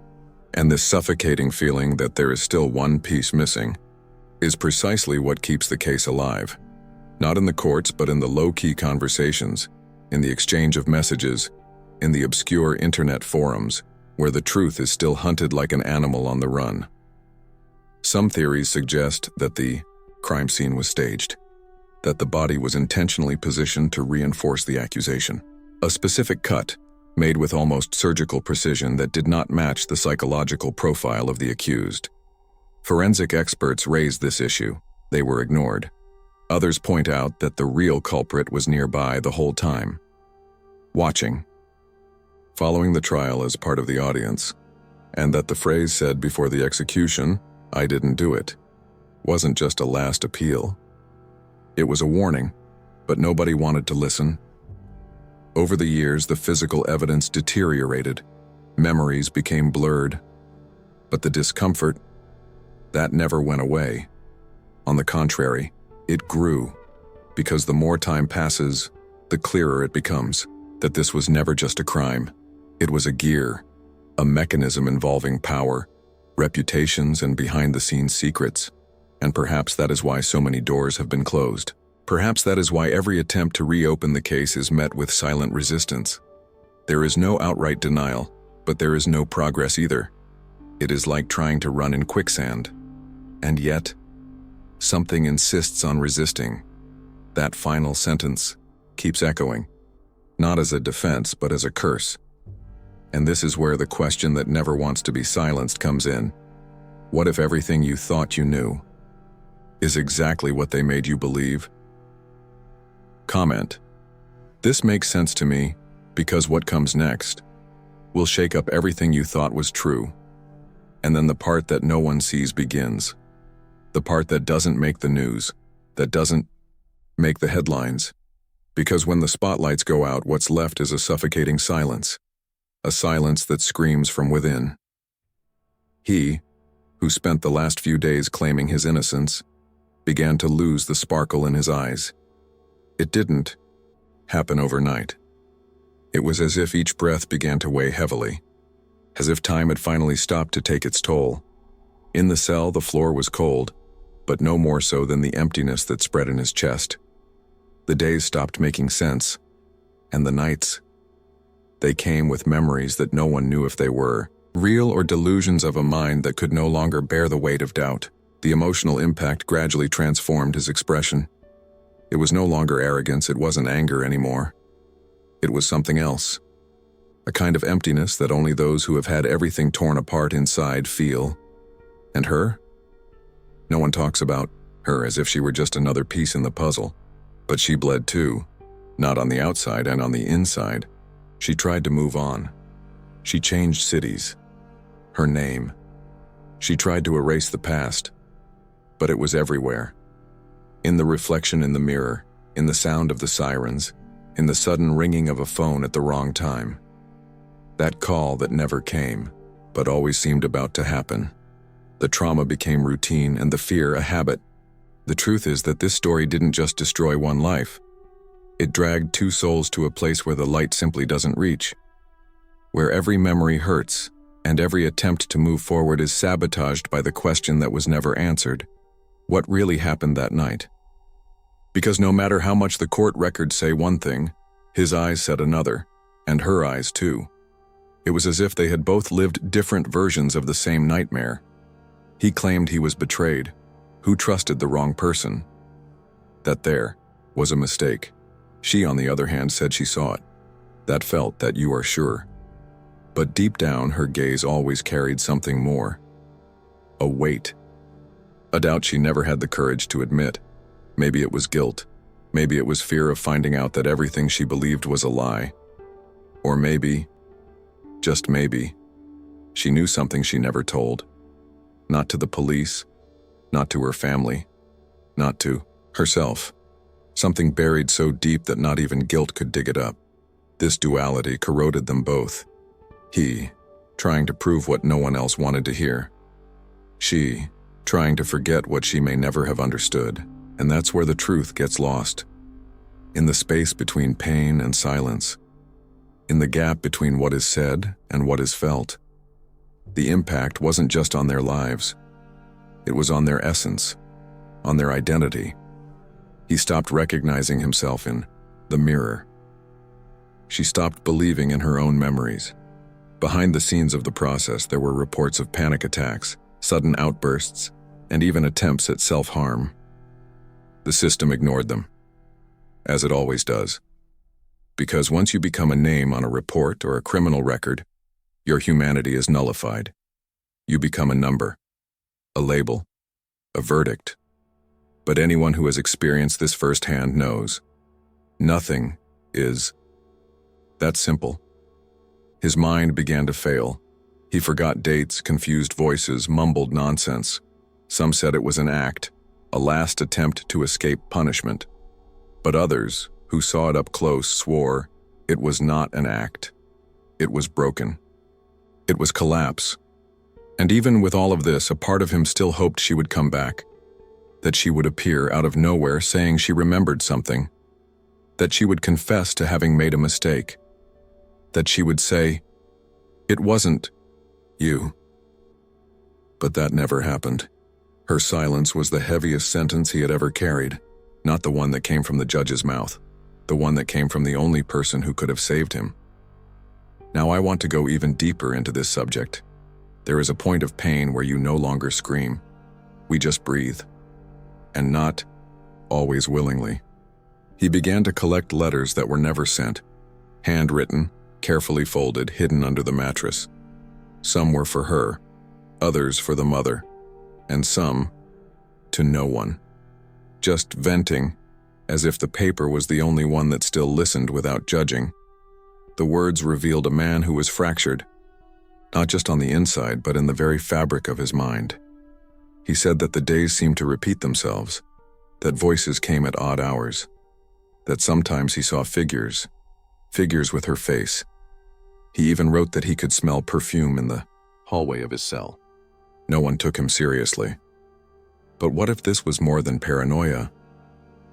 And this suffocating feeling that there is still one piece missing is precisely what keeps the case alive. Not in the courts, but in the low-key conversations, in the exchange of messages, in the obscure internet forums, where the truth is still hunted like an animal on the run. Some theories suggest that the crime scene was staged, that the body was intentionally positioned to reinforce the accusation. A specific cut, made with almost surgical precision, that did not match the psychological profile of the accused. Forensic experts raised this issue. They were ignored. Others point out that the real culprit was nearby the whole time, watching, following the trial as part of the audience, and that the phrase said before the execution, "I didn't do it," wasn't just a last appeal. It was a warning, but nobody wanted to listen. Over the years, the physical evidence deteriorated. Memories became blurred. But the discomfort, that never went away. On the contrary, it grew, because the more time passes, the clearer it becomes that this was never just a crime. It was a gear, a mechanism involving power, reputations, and behind-the-scenes secrets. And perhaps that is why so many doors have been closed. Perhaps that is why every attempt to reopen the case is met with silent resistance. There is no outright denial, but there is no progress either. It is like trying to run in quicksand. And yet, something insists on resisting. That final sentence keeps echoing, not as a defense, but as a curse. And this is where the question that never wants to be silenced comes in. What if everything you thought you knew is exactly what they made you believe? Comment. This makes sense to me because what comes next will shake up everything you thought was true. And then the part that no one sees begins. The part that doesn't make the news, that doesn't make the headlines. Because when the spotlights go out, what's left is a suffocating silence. A silence that screams from within. He, who spent the last few days claiming his innocence, began to lose the sparkle in his eyes. It didn't happen overnight. It was as if each breath began to weigh heavily, as if time had finally stopped to take its toll. In the cell, the floor was cold, but no more so than the emptiness that spread in his chest. The days stopped making sense, and the nights, they came with memories that no one knew if they were real or delusions of a mind that could no longer bear the weight of doubt. The emotional impact gradually transformed his expression. It was no longer arrogance, it wasn't anger anymore. It was something else. A kind of emptiness that only those who have had everything torn apart inside feel. And her? No one talks about her as if she were just another piece in the puzzle. But she bled too, not on the outside and on the inside. She tried to move on. She changed cities. Her name. She tried to erase the past. But it was everywhere. In the reflection in the mirror, in the sound of the sirens, in the sudden ringing of a phone at the wrong time. That call that never came, but always seemed about to happen. The trauma became routine and the fear a habit. The truth is that this story didn't just destroy one life. It dragged two souls to a place where the light simply doesn't reach. Where every memory hurts, and every attempt to move forward is sabotaged by the question that was never answered. What really happened that night? Because no matter how much the court records say one thing, his eyes said another, and her eyes too. It was as if they had both lived different versions of the same nightmare. He claimed he was betrayed. Who trusted the wrong person? That there was a mistake. She, on the other hand, said she saw it. That felt that you are sure. But deep down, her gaze always carried something more. A weight. A doubt she never had the courage to admit. Maybe it was guilt. Maybe it was fear of finding out that everything she believed was a lie. Or maybe, just maybe, she knew something she never told. Not to the police, not to her family, not to herself. Something buried so deep that not even guilt could dig it up. This duality corroded them both. He, trying to prove what no one else wanted to hear. She, trying to forget what she may never have understood. And that's where the truth gets lost. In the space between pain and silence. In the gap between what is said and what is felt. The impact wasn't just on their lives. It was on their essence, on their identity. He stopped recognizing himself in the mirror. She stopped believing in her own memories. Behind the scenes of the process, there were reports of panic attacks, sudden outbursts, and even attempts at self-harm. The system ignored them, as it always does. Because once you become a name on a report or a criminal record, your humanity is nullified. You become a number, a label, a verdict. But anyone who has experienced this firsthand knows, nothing is that simple. His mind began to fail. He forgot dates, confused voices, mumbled nonsense. Some said it was an act, a last attempt to escape punishment. But others, who saw it up close, swore it was not an act. It was broken. It was collapse. And even with all of this, a part of him still hoped she would come back, that she would appear out of nowhere saying she remembered something, that she would confess to having made a mistake, that she would say, "It wasn't you." But that never happened. Her silence was the heaviest sentence he had ever carried, not the one that came from the judge's mouth, the one that came from the only person who could have saved him. Now I want to go even deeper into this subject. There is a point of pain where you no longer scream. We just breathe. And not always willingly. He began to collect letters that were never sent, handwritten, carefully folded, hidden under the mattress. Some were for her, others for the mother, and some to no one. Just venting, as if the paper was the only one that still listened without judging. The words revealed a man who was fractured, not just on the inside, but in the very fabric of his mind. He said that the days seemed to repeat themselves, that voices came at odd hours, that sometimes he saw figures with her face. He even wrote that he could smell perfume in the hallway of his cell. No one took him seriously. But what if this was more than paranoia?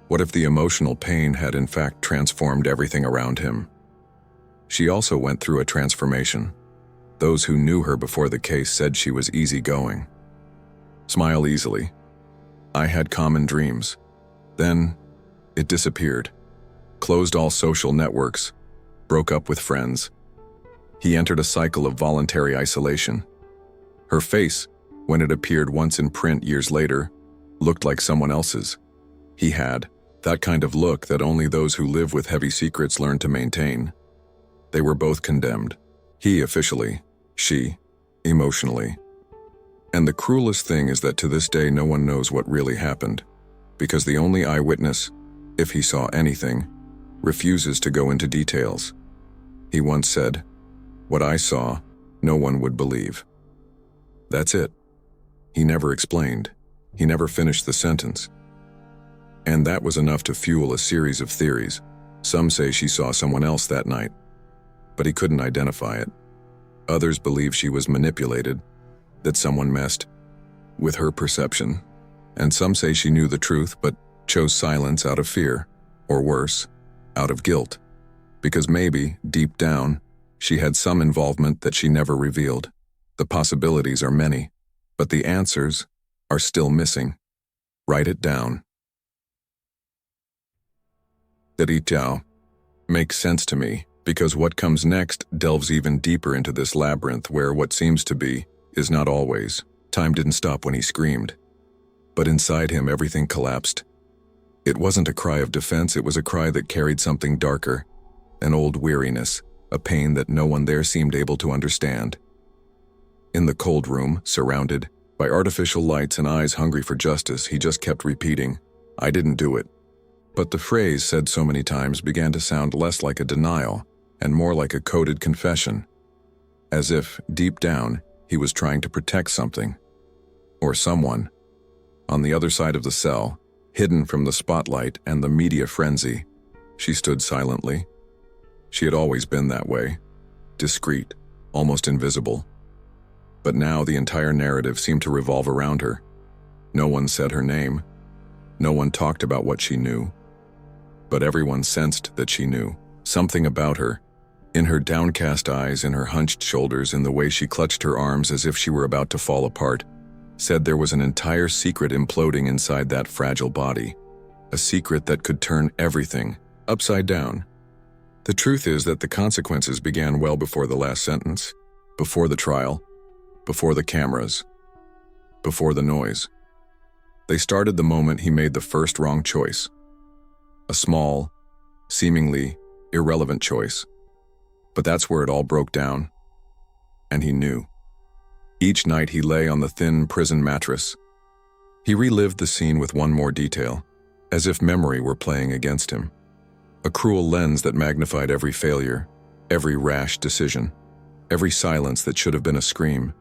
What if the emotional pain had in fact transformed everything around him? She also went through a transformation. Those who knew her before the case said she was easygoing. Smile easily. I had common dreams. Then, it disappeared. Closed all social networks. Broke up with friends. He entered a cycle of voluntary isolation. Her face, when it appeared once in print years later, looked like someone else's. He had that kind of look that only those who live with heavy secrets learn to maintain. They were both condemned. He officially, she emotionally. And the cruelest thing is that to this day no one knows what really happened, because the only eyewitness, if he saw anything, refuses to go into details. He once said, "What I saw, no one would believe." That's it. He never explained. He never finished the sentence. And that was enough to fuel a series of theories. Some say she saw someone else that night, but he couldn't identify it. Others believe she was manipulated, that someone messed with her perception. And some say she knew the truth but chose silence out of fear, or worse, out of guilt. Because maybe, deep down, she had some involvement that she never revealed. The possibilities are many, but the answers are still missing. Write it down. That makes sense to me, because what comes next delves even deeper into this labyrinth where what seems to be is not always. Time didn't stop when he screamed. But inside him everything collapsed. It wasn't a cry of defense, it was a cry that carried something darker, an old weariness, a pain that no one there seemed able to understand. In the cold room, surrounded by artificial lights and eyes hungry for justice, he just kept repeating, "I didn't do it." But the phrase said so many times began to sound less like a denial and more like a coded confession, as if, deep down, he was trying to protect something, or someone. On the other side of the cell, hidden from the spotlight and the media frenzy, she stood silently. She had always been that way, discreet, almost invisible. But now the entire narrative seemed to revolve around her. No one said her name. No one talked about what she knew. But everyone sensed that she knew. Something about her, in her downcast eyes, in her hunched shoulders, in the way she clutched her arms as if she were about to fall apart, said there was an entire secret imploding inside that fragile body. A secret that could turn everything upside down. The truth is that the consequences began well before the last sentence, before the trial, before the cameras, before the noise. They started the moment he made the first wrong choice. A small, seemingly irrelevant choice. But that's where it all broke down. And he knew. Each night he lay on the thin prison mattress. He relived the scene with one more detail, as if memory were playing against him. A cruel lens that magnified every failure, every rash decision, every silence that should have been a scream.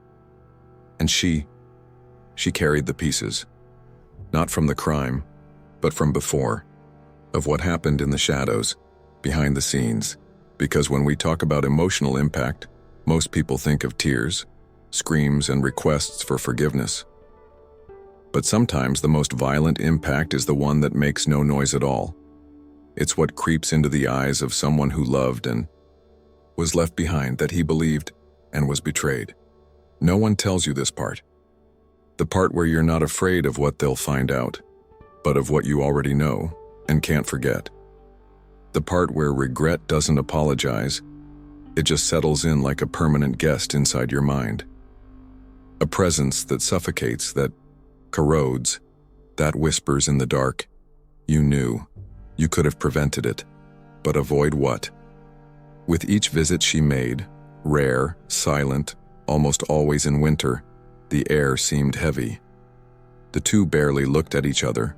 And she carried the pieces. Not from the crime, but from before. of what happened in the shadows, behind the scenes, because when we talk about emotional impact, most people think of tears, screams, and requests for forgiveness. But sometimes the most violent impact is the one that makes no noise at all. It's what creeps into the eyes of someone who loved and was left behind, that he believed and was betrayed. No one tells you this part. The part where you're not afraid of what they'll find out, but of what you already know and can't forget. The part where regret doesn't apologize, it just settles in like a permanent guest inside your mind. A presence that suffocates, that corrodes, that whispers in the dark. You knew. You could have prevented it. But avoid what? With each visit she made, rare, silent, almost always in winter, the air seemed heavy. The two barely looked at each other,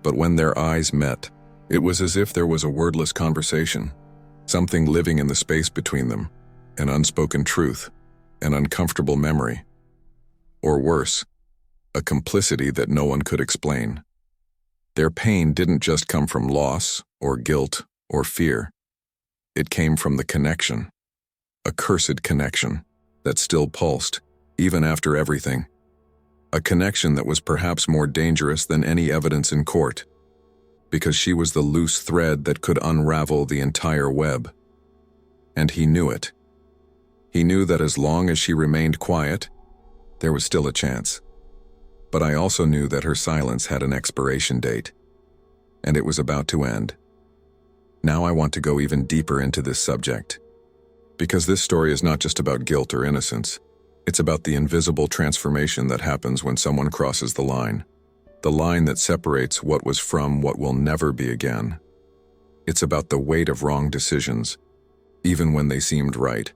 but when their eyes met, it was as if there was a wordless conversation, something living in the space between them, an unspoken truth, an uncomfortable memory. Or worse, a complicity that no one could explain. Their pain didn't just come from loss, or guilt, or fear. It came from the connection, a cursed connection that still pulsed, even after everything. A connection that was perhaps more dangerous than any evidence in court, because she was the loose thread that could unravel the entire web. And he knew it. He knew that as long as she remained quiet, there was still a chance. But I also knew that her silence had an expiration date, and it was about to end. Now I want to go even deeper into this subject, because this story is not just about guilt or innocence. It's about the invisible transformation that happens when someone crosses the line that separates what was from what will never be again. It's about the weight of wrong decisions, even when they seemed right.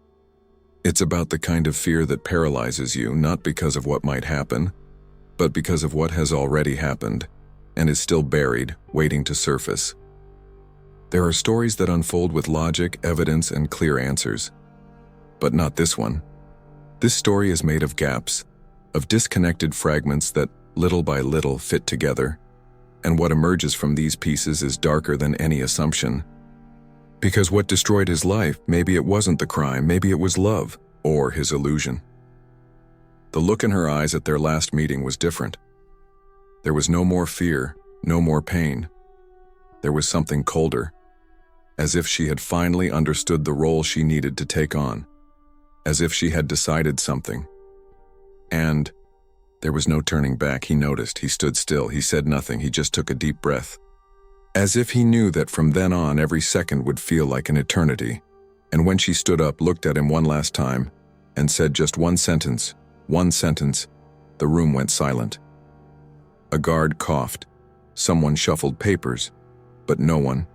It's about the kind of fear that paralyzes you, not because of what might happen, but because of what has already happened and is still buried, waiting to surface. There are stories that unfold with logic, evidence, and clear answers, but not this one. This story is made of gaps, of disconnected fragments that, little by little, fit together, and what emerges from these pieces is darker than any assumption. Because what destroyed his life, maybe it wasn't the crime, maybe it was love, or his illusion. The look in her eyes at their last meeting was different. There was no more fear, no more pain. There was something colder, as if she had finally understood the role she needed to take on, as if she had decided something. And there was no turning back. He noticed. He stood still. He said nothing. He just took a deep breath, as if he knew that from then on every second would feel like an eternity. And when she stood up, looked at him one last time, and said just one sentence, the room went silent. A guard coughed. Someone shuffled papers, but no one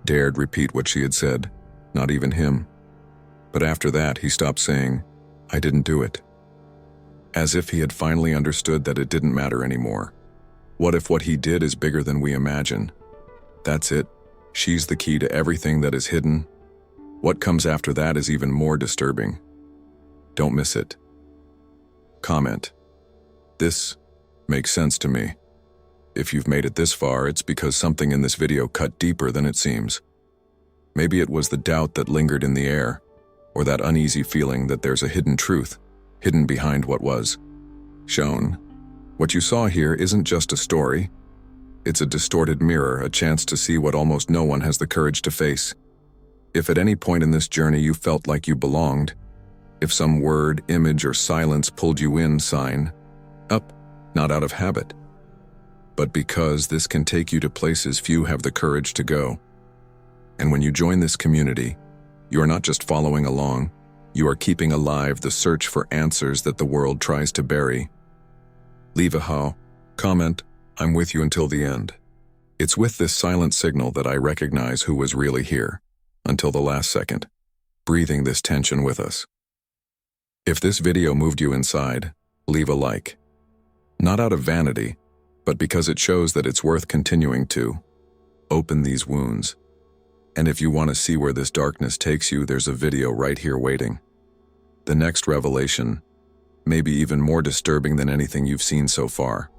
dared repeat what she had said, not even him. But after that, he stopped saying, "I didn't do it." As if he had finally understood that it didn't matter anymore. What if what he did is bigger than we imagine? That's it. She's the key to everything that is hidden. What comes after that is even more disturbing. Don't miss it. Comment. This makes sense to me. If you've made it this far, it's because something in this video cut deeper than it seems. Maybe it was the doubt that lingered in the air, or that uneasy feeling that there's a hidden truth, hidden behind what was shown. What you saw here isn't just a story. It's a distorted mirror, a chance to see what almost no one has the courage to face. If at any point in this journey you felt like you belonged, if some word, image, or silence pulled you in, sign up, not out of habit, but because this can take you to places few have the courage to go. And when you join this community, you are not just following along, you are keeping alive the search for answers that the world tries to bury. Leave a how, comment, I'm with you until the end. It's with this silent signal that I recognize who was really here, until the last second, breathing this tension with us. If this video moved you inside, leave a like. Not out of vanity, but because it shows that it's worth continuing to open these wounds. And if you want to see where this darkness takes you, there's a video right here waiting. The next revelation may be even more disturbing than anything you've seen so far.